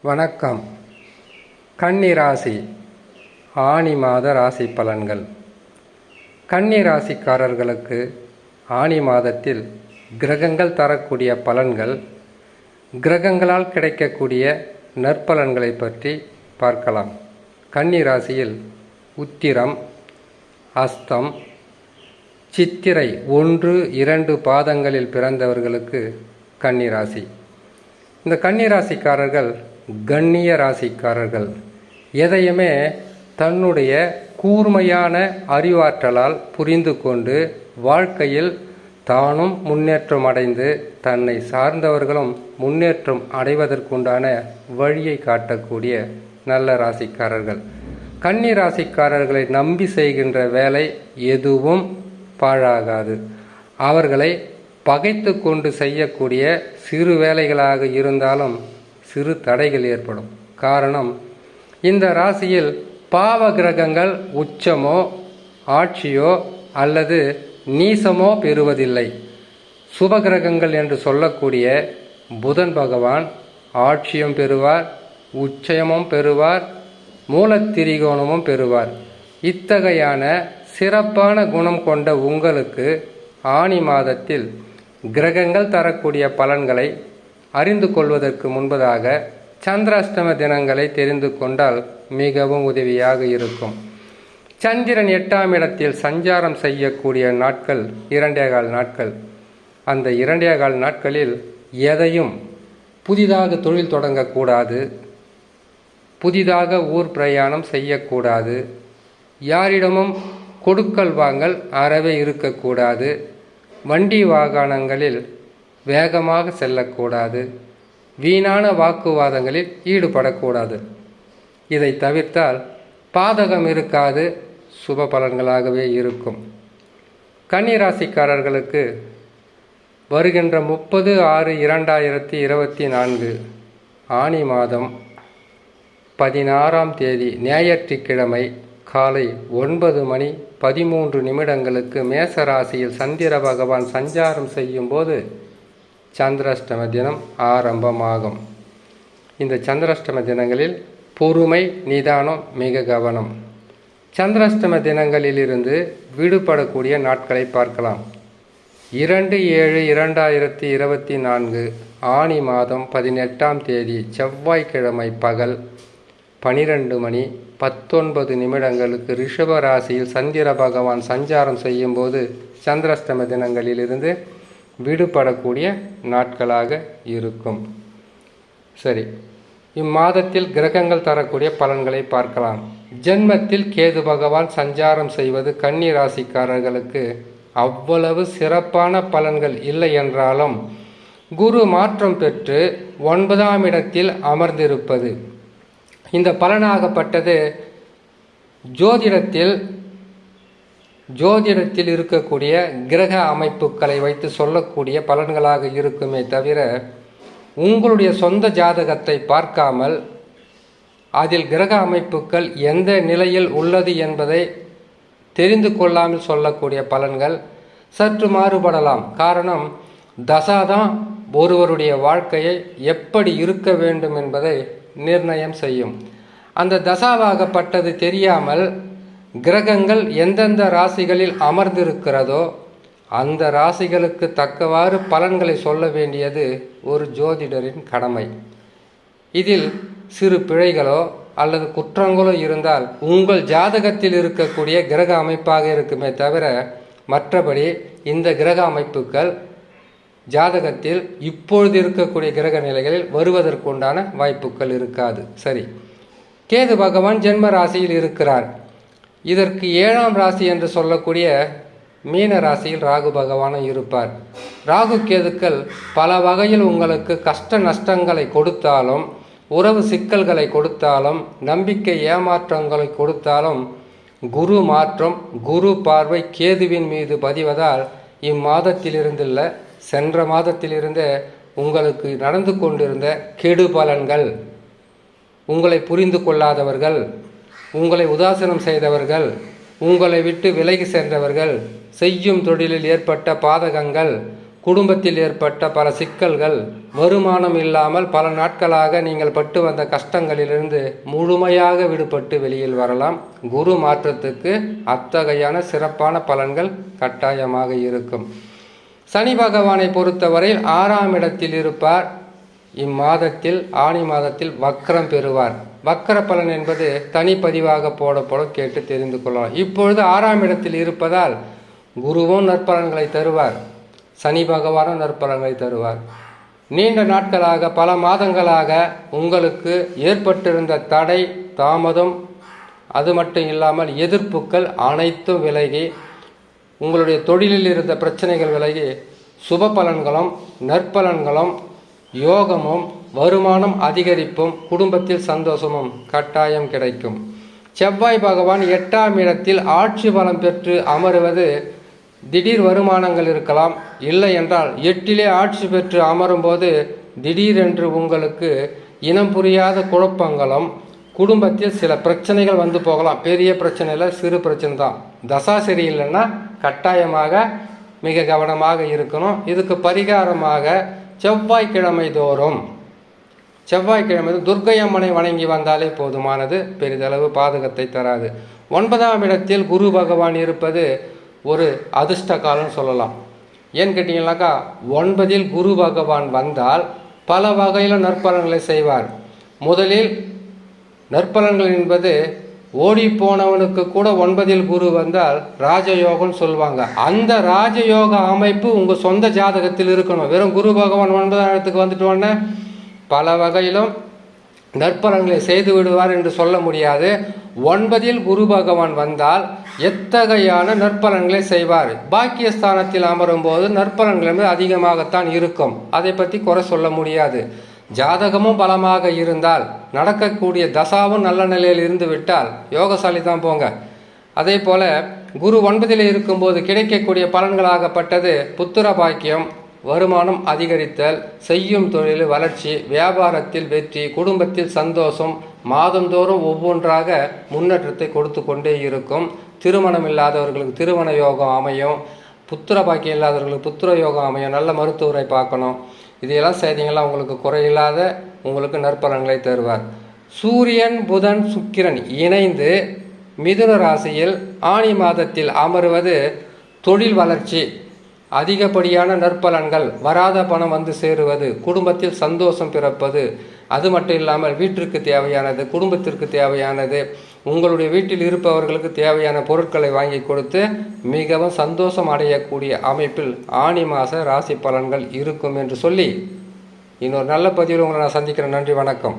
வணக்கம். கன்னி ராசி ஆனி மாத ராசி பலன்கள். கன்னி ராசிக்காரர்களுக்கு ஆனி மாதத்தில் கிரகங்கள் தரக்கூடிய பலன்கள், கிரகங்களால் கிடைக்கக்கூடிய நற்பலன்களை பற்றி பார்க்கலாம். கன்னி ராசியில் உத்திரம், அஸ்தம், சித்திரை 1, 2 பாதங்களில் பிறந்தவர்களுக்கு கன்னி ராசி. இந்த கன்னி ராசிக்காரர்கள் கண்ணிய ராசிக்காரர்கள். எதையுமே தன்னுடைய கூர்மையான அறிவாற்றலால் புரிந்து கொண்டு வாழ்க்கையில் தானும் முன்னேற்றம் அடைந்து தன்னை சார்ந்தவர்களும் முன்னேற்றம் அடைவதற்குண்டான வழியை காட்டக்கூடிய நல்ல ராசிக்காரர்கள். கன்னி ராசிக்காரர்களை நம்பி செய்கின்ற வேலை எதுவும் பாழாகாது. அவர்களை பகைத்து கொண்டு செய்யக்கூடிய சிறு வேலைகளாக இருந்தாலும் சிறு தடைகள் ஏற்படும். காரணம், இந்த ராசியில் பாவ கிரகங்கள் உச்சமோ ஆட்சியோ அல்லது நீசமோ பெறுவதில்லை. சுப கிரகங்கள் என்று சொல்லக்கூடிய புதன் பகவான் ஆட்சியும் பெறுவார், உச்சயமும் பெறுவார், மூலத்திரிகோணமும் பெறுவார். இத்தகையான சிறப்பான குணம் கொண்ட உங்களுக்கு ஆனி மாதத்தில் கிரகங்கள் தரக்கூடிய பலன்களை அறிந்து கொள்வதற்கு முன்பதாக சந்திராஷ்டம தினங்களை தெரிந்து கொண்டால் மிகவும் உதவியாக இருக்கும். சந்திரன் 8ஆம் இடத்தில் சஞ்சாரம் செய்யக்கூடிய நாட்கள் 2.25 நாட்கள். அந்த 2.25 நாட்களில் எதையும் புதிதாக தொழில் தொடங்கக்கூடாது, புதிதாக ஊர் பிரயாணம் செய்யக்கூடாது, யாரிடமும் கொடுக்கல் வாங்கல் அறவே இருக்கக்கூடாது, வண்டி வாகனங்களில் வேகமாக செல்லக்கூடாது, வீணான வாக்குவாதங்களில் ஈடுபடக்கூடாது. இதை தவிர்த்தால் பாதகம் இருக்காது, சுப பலன்களாகவே இருக்கும். கன்னி ராசிக்காரர்களுக்கு வருகின்ற 30/6/2024 ஆனி மாதம் 16ஆம் தேதி ஞாயிற்றுக்கிழமை காலை 9:13 மேச ராசியில் சந்திர பகவான் சஞ்சாரம் செய்யும் போது சந்திராஷ்டம தினம் ஆரம்பமாகும். இந்த சந்திராஷ்டம தினங்களில் பொறுமை, நிதானம் மிக கவனம். சந்திராஷ்டம தினங்களிலிருந்து விடுபடக்கூடிய நாட்களை பார்க்கலாம். 2/7/2024 ஆனி மாதம் 18ஆம் தேதி செவ்வாய்க்கிழமை பகல் 12:19 ரிஷப ராசியில் சந்திர பகவான் சஞ்சாரம் செய்யும் போது சந்திராஷ்டம தினங்களிலிருந்து விடுபடக்கூடிய நாட்களாக இருக்கும். சரி, இம்மாதத்தில் கிரகங்கள் தரக்கூடிய பலன்களை பார்க்கலாம். ஜென்மத்தில் கேது பகவான் சஞ்சாரம் செய்வது கன்னி ராசிக்காரர்களுக்கு அவ்வளவு சிறப்பான பலன்கள் இல்லை என்றாலும் குரு மாற்றம் பெற்று 9ஆம் இடத்தில் அமர்ந்திருப்பது இந்த பலனாகப்பட்டது ஜோதிடத்தில் இருக்கக்கூடிய கிரக அமைப்புகளை வைத்து சொல்லக்கூடிய பலன்களாக இருக்குமே தவிர உங்களுடைய சொந்த ஜாதகத்தை பார்க்காமல் அதில் கிரக அமைப்புகள் எந்த நிலையில் உள்ளது என்பதை தெரிந்து கொள்ளாமல் சொல்லக்கூடிய பலன்கள் சற்று மாறுபடலாம். காரணம், தசாதான் ஒருவருடைய வாழ்க்கையை எப்படி இருக்க வேண்டும் என்பதை நிர்ணயம் செய்யும். அந்த தசாவாகப்பட்டது தெரியாமல் கிரகங்கள் எந்தெந்த ராசிகளில் அமர்ந்திருக்கிறதோ அந்த ராசிகளுக்கு தக்கவாறு பலன்களை சொல்ல வேண்டியது ஒரு ஜோதிடரின் கடமை. இதில் சிறு பிழைகளோ அல்லது குற்றங்களோ இருந்தால் உங்கள் ஜாதகத்தில் இருக்கக்கூடிய கிரக அமைப்பாக இருக்குமே தவிர மற்றபடி இந்த கிரக அமைப்புகள் ஜாதகத்தில் இப்பொழுது இருக்கக்கூடிய கிரக நிலைகளில் வருவதற்குண்டான வாய்ப்புகள் இருக்காது. சரி, கேது பகவான் ஜென்ம ராசியில் இருக்கிறார். இதற்கு 7ஆம் ராசி என்று சொல்லக்கூடிய மீன ராசியில் ராகு பகவானும் இருப்பார். ராகு கேதுக்கள் பல வகையில் உங்களுக்கு கஷ்ட நஷ்டங்களை கொடுத்தாலும், உறவு சிக்கல்களை கொடுத்தாலும், நம்பிக்கை ஏமாற்றங்களை கொடுத்தாலும், குரு மாற்றம், குரு பார்வை கேதுவின் மீது பதிவதால் இம்மாதத்திலிருந்துள்ள சென்ற மாதத்திலிருந்து உங்களுக்கு நடந்து கொண்டிருந்த கெடு பலன்கள், உங்களை புரிந்து கொள்ளாதவர்கள், உங்களை உதாசீனம் செய்தவர்கள், உங்களை விட்டு விலகி சென்றவர்கள், செய்யும் தொழிலில் ஏற்பட்ட பாதகங்கள், குடும்பத்தில் ஏற்பட்ட பல சிக்கல்கள், வருமானம் இல்லாமல் பல நாட்களாக நீங்கள் பட்டு வந்த கஷ்டங்களிலிருந்து முழுமையாக விடுபட்டு வெளியில் வரலாம். குரு மாற்றத்துக்கு அத்தகையான சிறப்பான பலன்கள் கட்டாயமாக இருக்கும். சனி பகவானை பொறுத்தவரையில் 6ஆம் இடத்தில் இருப்பார். இம்மாதத்தில் ஆனி மாதத்தில் வக்ரம் பெறுவார். வக்கர பலன் என்பது தனிப்பதிவாக போடப்படும், கேட்டு தெரிந்து கொள்ளலாம். இப்பொழுது 6ஆம் இடத்தில் இருப்பதால் குருவும் நற்பலன்களை தருவார், சனி பகவானும் நற்பலன்களை தருவார். நீண்ட நாட்களாக பல மாதங்களாக உங்களுக்கு ஏற்பட்டிருந்த தடை தாமதம், அது மட்டும் இல்லாமல் எதிர்ப்புகள் அனைத்தும் விலகி, உங்களுடைய தொழிலில் இருந்த பிரச்சனைகள் விலகி சுப பலன்களும் நற்பலன்களும் யோகமும் வருமானம் அதிகரிப்பும் குடும்பத்தில் சந்தோஷமும் கட்டாயம் கிடைக்கும். செவ்வாய் பகவான் 8ஆம் இடத்தில் ஆட்சி பலம் பெற்று அமருவது திடீர் வருமானங்கள் இருக்கலாம். இல்லை என்றால் 8லே ஆட்சி பெற்று அமரும் போது திடீரென்று உங்களுக்கு இனம் புரியாத குழப்பங்களும், குடும்பத்தில் சில பிரச்சனைகள் வந்து போகலாம். பெரிய பிரச்சனையில் சிறு பிரச்சனை தான். தசா சரியில்லைன்னா கட்டாயமாக மிக கவனமாக இருக்கணும். இதுக்கு பரிகாரமாக செவ்வாய்க்கிழமை தோறும் துர்க்கை அம்மனை வணங்கி வந்தாலே போதுமானது, பெரிதளவு பாதகத்தை தராது. 9ஆம் இடத்தில் குரு பகவான் இருப்பது ஒரு அதிர்ஷ்ட காலம் சொல்லலாம். ஏன்னு கேட்டிங்கன்னாக்கா 9இல் குரு பகவான் வந்தால் பல வகையில் நற்பலன்களை செய்வார். முதலில் நற்பலன்கள் என்பது ஓடி போனவனுக்கு கூட 9இல் குரு வந்தால் ராஜயோகம் சொல்லுவாங்க. அந்த ராஜயோக அமைப்பு உங்கள் சொந்த ஜாதகத்தில் இருக்கணும். வெறும் குரு பகவான் 9ஆம் இடத்துக்கு வந்துட்டு உடனே பல வகையிலும் நற்பலன்களை செய்து விடுவார் என்று சொல்ல முடியாது. 9இல் குரு பகவான் வந்தால் எத்தகையான நற்பலன்களை செய்வார். பாக்கியஸ்தானத்தில் அமரும் போது நற்பலன்கள் அதிகமாகத்தான் இருக்கும். அதை பற்றி குறை சொல்ல முடியாது. ஜாதகமும் பலமாக இருந்தால், நடக்கக்கூடிய தசாவும் நல்ல நிலையில் இருந்து விட்டால் யோகசாலி தான் போங்க. அதே போல குரு 9இல் இருக்கும்போது கிடைக்கக்கூடிய பலன்களாகப்பட்டது புத்திர பாக்கியம், வருமானம் அதிகரித்தல், செய்யும் தொழில் வளர்ச்சி, வியாபாரத்தில் வெற்றி, குடும்பத்தில் சந்தோஷம், மாதந்தோறும் ஒவ்வொன்றாக முன்னேற்றத்தை கொடுத்து கொண்டே இருக்கும். திருமணம் இல்லாதவர்களுக்கு திருமண யோகம் அமையும், புத்திர பாக்கியம் இல்லாதவர்களுக்கு புத்திர யோகம் அமையும், நல்ல மருத்துவரை பார்க்கணும். இதையெல்லாம் செய்தீங்கன்னா உங்களுக்கு குறையில்லாத உங்களுக்கு நற்பலன்களை தருவார். சூரியன் புதன் சுக்கிரன் இணைந்து மிதுன ராசியில் ஆனி மாதத்தில் அமருவது தொழில் வளர்ச்சி, அதிகப்படியான நற்பலன்கள், வராத பணம் வந்து சேருவது, குடும்பத்தில் சந்தோஷம் பிறப்பது, அது மட்டும் இல்லாமல் வீட்டிற்கு தேவையானது, குடும்பத்திற்கு தேவையானது, உங்களுடைய வீட்டில் இருப்பவர்களுக்கு தேவையான பொருட்களை வாங்கி கொடுத்து மிகவும் சந்தோஷம் அடையக்கூடிய அமைப்பில் ஆனி மாத ராசி பலன்கள் இருக்கும் என்று சொல்லி இன்னொரு நல்ல பதிவில் உங்களை நான் சந்திக்கிறேன். நன்றி, வணக்கம்.